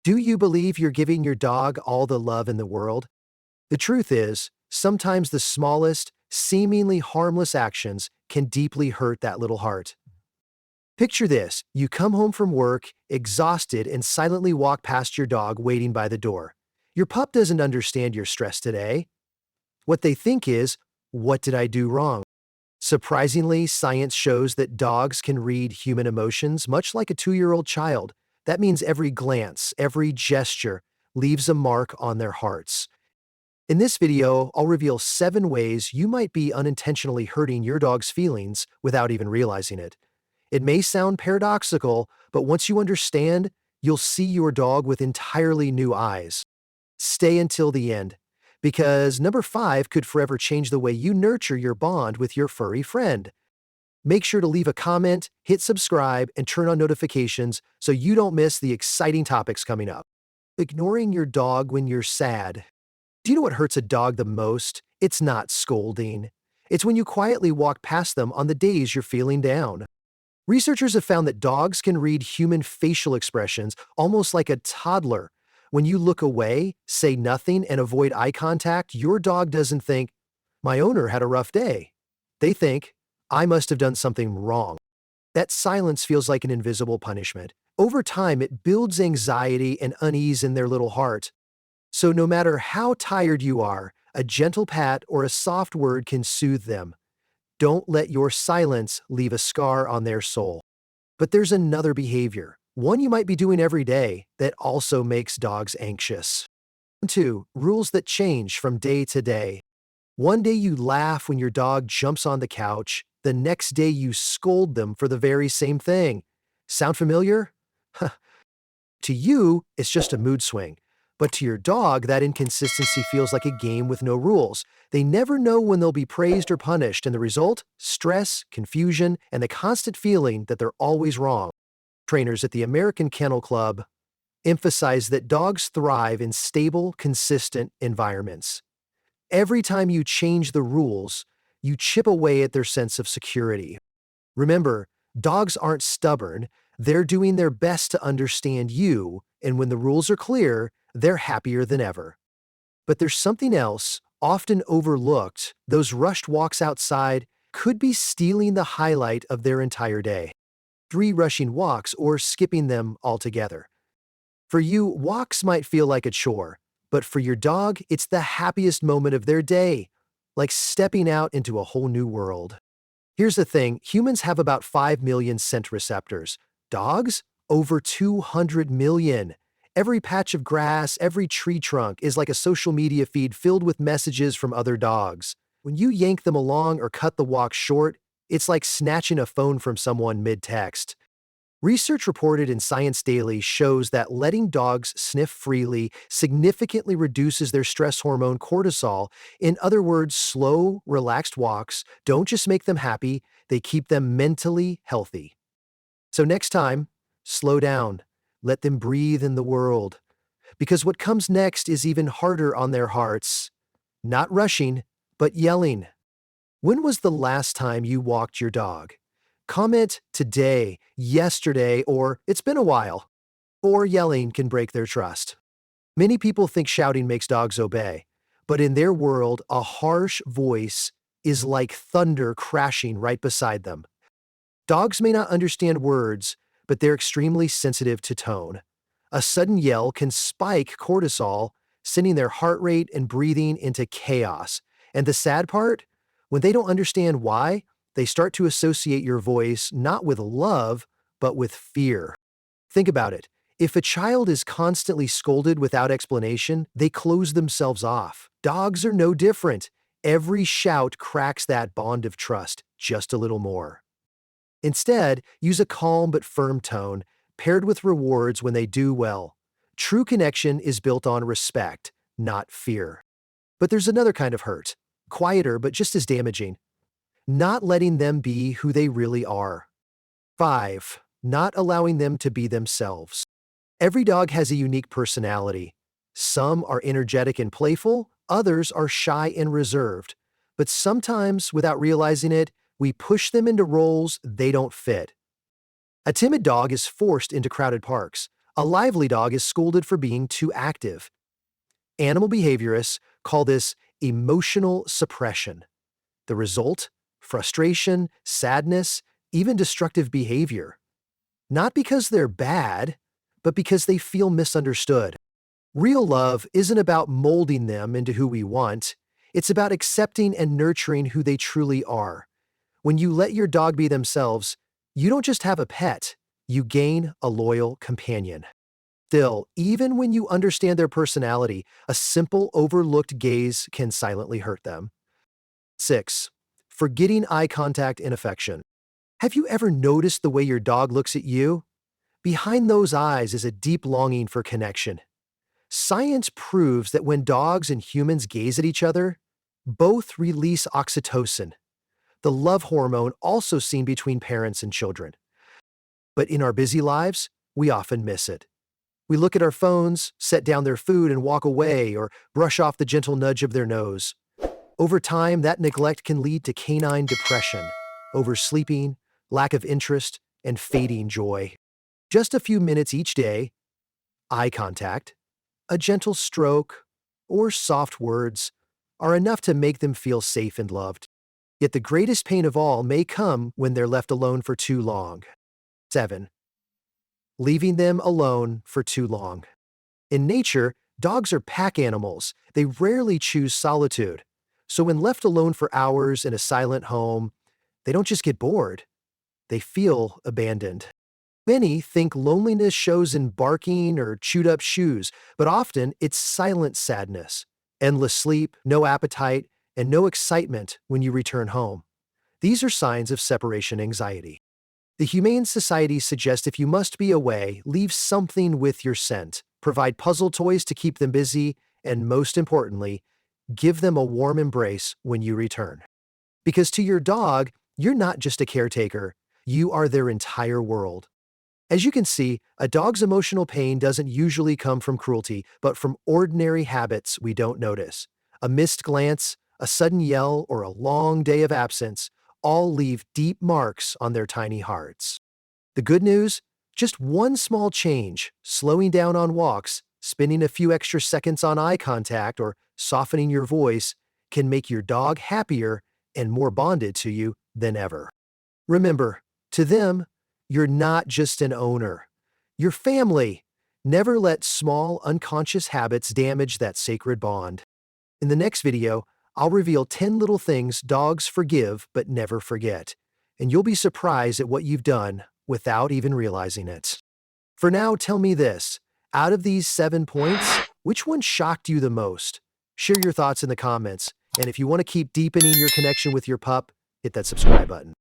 Do you believe you're giving your dog all the love in the world? The truth is, sometimes the smallest, seemingly harmless actions can deeply hurt that little heart. Picture this: you come home from work, exhausted, and silently walk past your dog waiting by the door. Your pup doesn't understand your stress today. What they think is, what did I do wrong? Surprisingly, science shows that dogs can read human emotions much like a 2-year-old child. That means every glance, every gesture leaves a mark on their hearts. In this video, I'll reveal 7 ways you might be unintentionally hurting your dog's feelings without even realizing it. It may sound paradoxical, but once you understand, you'll see your dog with entirely new eyes. Stay until the end, because number 5 could forever change the way you nurture your bond with your furry friend. Make sure to leave a comment, hit subscribe, and turn on notifications so you don't miss the exciting topics coming up. Ignoring your dog when you're sad. Do you know what hurts a dog the most? It's not scolding. It's when you quietly walk past them on the days you're feeling down. Researchers have found that dogs can read human facial expressions almost like a toddler. When you look away, say nothing, and avoid eye contact, your dog doesn't think, "My owner had a rough day." They think, "I must have done something wrong." That silence feels like an invisible punishment. Over time, it builds anxiety and unease in their little heart. So no matter how tired you are, a gentle pat or a soft word can soothe them. Don't let your silence leave a scar on their soul. But there's another behavior, one you might be doing every day, that also makes dogs anxious. 2. Rules that change from day to day. One day you laugh when your dog jumps on the couch, the next day you scold them for the very same thing. Sound familiar? To you, it's just a mood swing. But to your dog, that inconsistency feels like a game with no rules. They never know when they'll be praised or punished, and the result? Stress, confusion, and the constant feeling that they're always wrong. Trainers at the American Kennel Club emphasize that dogs thrive in stable, consistent environments. Every time you change the rules, you chip away at their sense of security. Remember, dogs aren't stubborn. They're doing their best to understand you, and when the rules are clear, they're happier than ever. But there's something else, often overlooked. Those rushed walks outside could be stealing the highlight of their entire day. 3 rushing walks or skipping them altogether. For you, walks might feel like a chore, but for your dog, it's the happiest moment of their day, like stepping out into a whole new world. Here's the thing: humans have about 5 million scent receptors. Dogs? Over 200 million. Every patch of grass, every tree trunk is like a social media feed filled with messages from other dogs. When you yank them along or cut the walk short, it's like snatching a phone from someone mid-text. Research reported in Science Daily shows that letting dogs sniff freely significantly reduces their stress hormone cortisol. In other words, slow, relaxed walks don't just make them happy, they keep them mentally healthy. So next time, slow down. Let them breathe in the world. Because what comes next is even harder on their hearts. Not rushing, but yelling. When was the last time you walked your dog? Comment today, yesterday, or it's been a while. Or yelling can break their trust. Many people think shouting makes dogs obey, but in their world, a harsh voice is like thunder crashing right beside them. Dogs may not understand words, but they're extremely sensitive to tone. A sudden yell can spike cortisol, sending their heart rate and breathing into chaos. And the sad part? When they don't understand why, they start to associate your voice not with love, but with fear. Think about it. If a child is constantly scolded without explanation, they close themselves off. Dogs are no different. Every shout cracks that bond of trust just a little more. Instead, use a calm but firm tone, paired with rewards when they do well. True connection is built on respect, not fear. But there's another kind of hurt, quieter but just as damaging. Not letting them be who they really are. 5. Not allowing them to be themselves. Every dog has a unique personality. Some are energetic and playful, others are shy and reserved. But sometimes, without realizing it, we push them into roles they don't fit. A timid dog is forced into crowded parks. A lively dog is scolded for being too active. Animal behaviorists call this emotional suppression. The result? Frustration, sadness, even destructive behavior. Not because they're bad, but because they feel misunderstood. Real love isn't about molding them into who we want. It's about accepting and nurturing who they truly are. When you let your dog be themselves, you don't just have a pet, you gain a loyal companion. Still, even when you understand their personality, a simple overlooked gaze can silently hurt them. 6. Forgetting eye contact and affection. Have you ever noticed the way your dog looks at you? Behind those eyes is a deep longing for connection. Science proves that when dogs and humans gaze at each other, both release oxytocin, the love hormone also seen between parents and children. But in our busy lives, we often miss it. We look at our phones, set down their food and walk away, or brush off the gentle nudge of their nose. Over time, that neglect can lead to canine depression, oversleeping, lack of interest, and fading joy. Just a few minutes each day, eye contact, a gentle stroke, or soft words are enough to make them feel safe and loved. Yet the greatest pain of all may come when they're left alone for too long. 7. Leaving them alone for too long. In nature, dogs are pack animals. They rarely choose solitude. So when left alone for hours in a silent home, they don't just get bored, they feel abandoned. Many think loneliness shows in barking or chewed up shoes, but often it's silent sadness, endless sleep, no appetite, and no excitement when you return home. These are signs of separation anxiety. The Humane Society suggests if you must be away, leave something with your scent, provide puzzle toys to keep them busy, and most importantly, give them a warm embrace when you return. Because to your dog, you're not just a caretaker, you are their entire world. As you can see, a dog's emotional pain doesn't usually come from cruelty, but from ordinary habits we don't notice. A missed glance, a sudden yell, or a long day of absence all leave deep marks on their tiny hearts. The good news? Just one small change, slowing down on walks, spending a few extra seconds on eye contact, or softening your voice, can make your dog happier and more bonded to you than ever. Remember, to them, you're not just an owner. You're family. Never let small, unconscious habits damage that sacred bond. In the next video, I'll reveal 10 little things dogs forgive but never forget, and you'll be surprised at what you've done without even realizing it. For now, tell me this. Out of these 7 points, which one shocked you the most? Share your thoughts in the comments, and if you want to keep deepening your connection with your pup, hit that subscribe button.